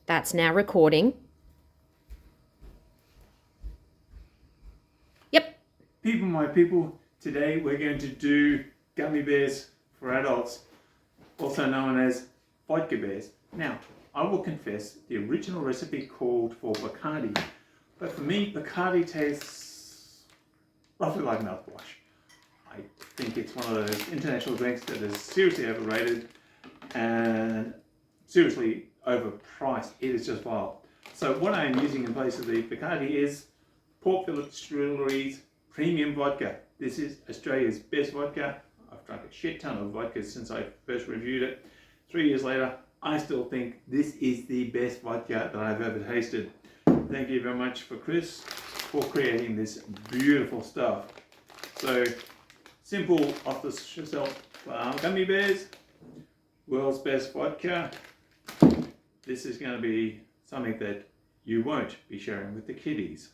That's now recording. Yep. People, my people, today we're going to do gummy bears for adults, also known as Vodka Bears. Now, I will confess, the original recipe called for Bacardi, but for me, Bacardi tastes roughly like mouthwash. I think it's one of those international drinks that is seriously overrated and seriously overpriced. It is just vile. So what I am using in place of the Bacardi is Port Phillip Distillery's premium vodka. This is Australia's best vodka. I've drunk a shit ton of vodka since I first reviewed it. 3 years later, I still think this is the best vodka that I've ever tasted. Thank you very much for Chris for creating this beautiful stuff. So, simple off the shelf gummy bears, world's best vodka. This is going to be something that you won't be sharing with the kiddies.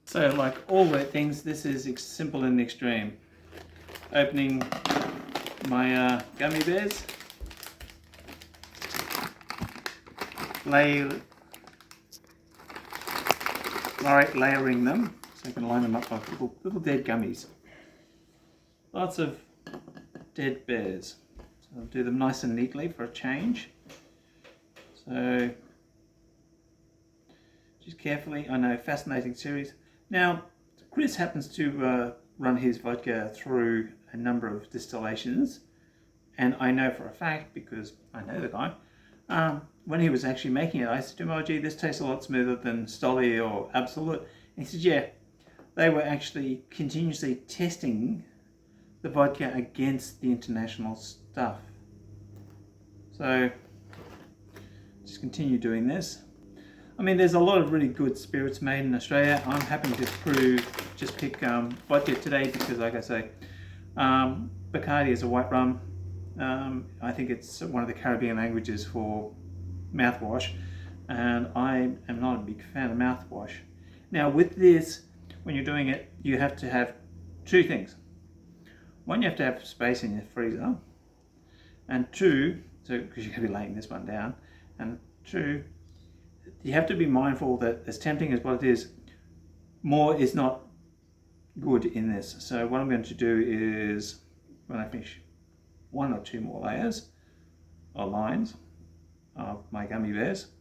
So like all wet things, this is simple in the extreme. Opening my gummy bears, layering them so I can line them up like little dead gummies. Lots of dead bears. So I'll do them nice and neatly for a change. So just carefully, I know, fascinating series. Now, Chris happens to run his vodka through a number of distillations, and I know for a fact, because I know the guy, when he was actually making it, I said to him, oh gee, this tastes a lot smoother than Stoli or Absolute. And he said, yeah, they were actually continuously testing the vodka against the international stuff. So, just continue doing this. I mean, there's a lot of really good spirits made in Australia. I'm happy to just pick vodka today because, like I say, Bacardi is a white rum. I think it's one of the Caribbean languages for mouthwash, and I am not a big fan of mouthwash. Now, with this, when you're doing it, you have to have two things. One, you have to have space in your freezer, and two, so because you're going to be laying this one down, and two, you have to be mindful that as tempting as what it is, more is not good in this. So what I'm going to do is, when I finish one or two more layers or lines of my gummy bears,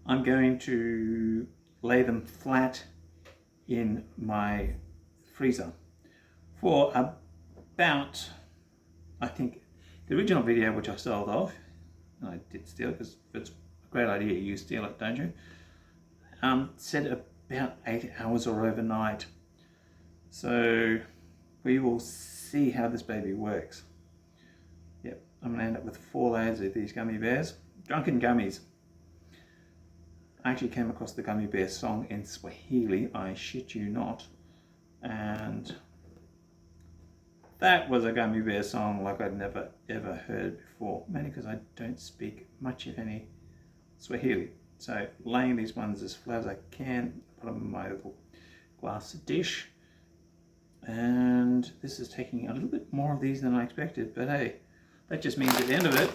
I'm going to lay them flat in my freezer for about, I think, the original video which I sold off, and I did steal because it's a great idea, you steal it, don't you? Said about 8 hours or overnight. So we will see how this baby works. Yep, I'm going to end up with 4 layers of these gummy bears. Drunken Gummies. I actually came across the Gummy Bear song in Swahili, I shit you not. And that was a Gummy Bear song like I'd never ever heard before. Mainly because I don't speak much, if any, Swahili. So laying these ones as flat as I can, put them in my little glass dish. And this is taking a little bit more of these than I expected, but hey, that just means at the end of it,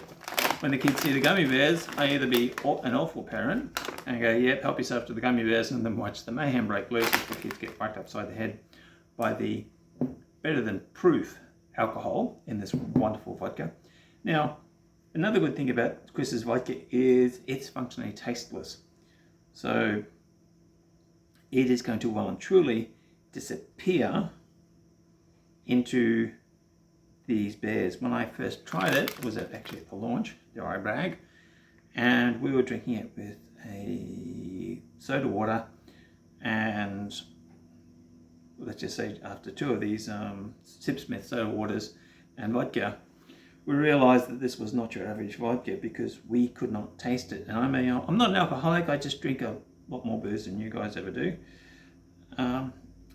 when the kids see the gummy bears, I either be an awful parent and go, yep, help yourself to the gummy bears, and then watch the mayhem break loose as the kids get whacked upside the head by the better than proof alcohol in this wonderful vodka. Now, another good thing about Chris's vodka is it's functionally tasteless. So it is going to well and truly disappear into these bears. When I first tried it, it was actually at the launch, dare I brag, and we were drinking it with a soda water, and let's just say after 2 of these Sipsmith soda waters and vodka, we realized that this was not your average vodka because we could not taste it. And I'm not an alcoholic, I just drink a lot more booze than you guys ever do.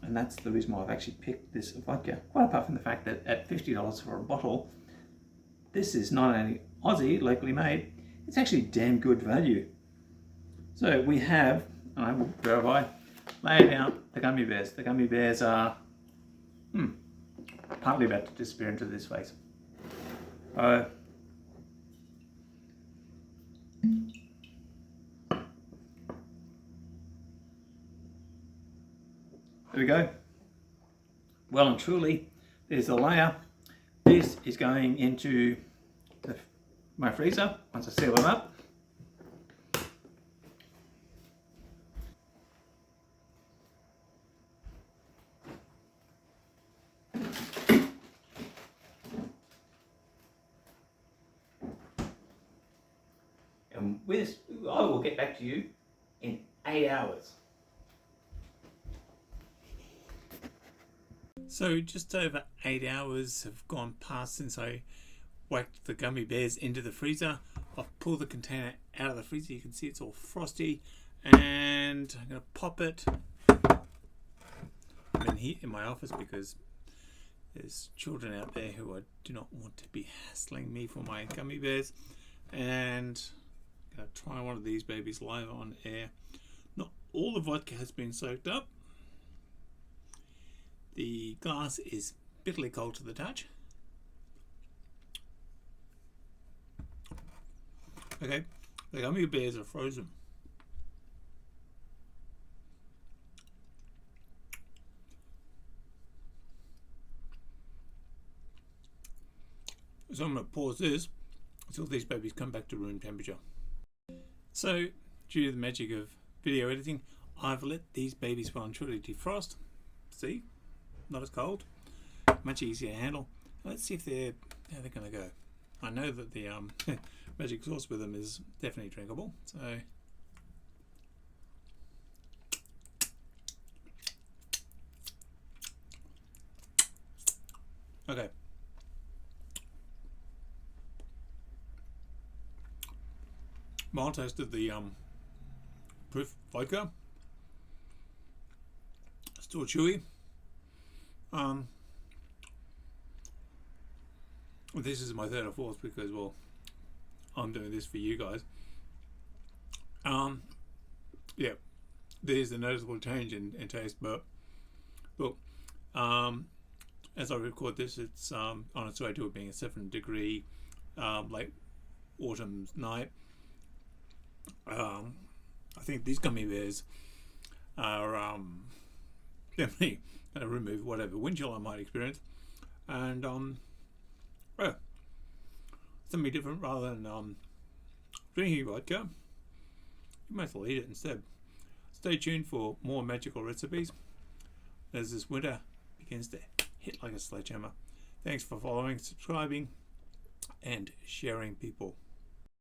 And that's the reason why I've actually picked this vodka. Quite apart from the fact that at $50 for a bottle, this is not only Aussie, locally made, it's actually damn good value. So we have, and I will verify, laid out the gummy bears. The gummy bears are partly about to disappear into this face. There we go. Well and truly, there's the layer. This is going into my freezer once I seal it up. And with this, I will get back to you in 8 hours. So just over 8 hours have gone past since I whacked the gummy bears into the freezer. I've pulled the container out of the freezer. You can see it's all frosty, and I'm going to pop it. I'm in here in my office because there's children out there who do not want to be hassling me for my gummy bears, and I'm going to try one of these babies live on air. Not all the vodka has been soaked up. The glass is bitterly cold to the touch. Okay, the gummy bears are frozen. So I'm going to pause this until these babies come back to room temperature. So, due to the magic of video editing, I've let these babies well and truly defrost. See? Not as cold, much easier to handle. Let's see if how they're going to go. I know that the magic sauce with them is definitely drinkable. So okay, mild taste of the proof vodka. Still chewy. This is my third or fourth because, well, I'm doing this for you guys. Yeah, there's a noticeable change in taste, but look, as I record this, it's on its way to it being a 7-degree late autumn night. I think these gummy bears are definitely going to remove whatever wind chill I might experience, and well, something different rather than drinking vodka. You might as well eat it instead. Stay tuned for more magical recipes as this winter begins to hit like a sledgehammer. Thanks for following, subscribing, and sharing, people.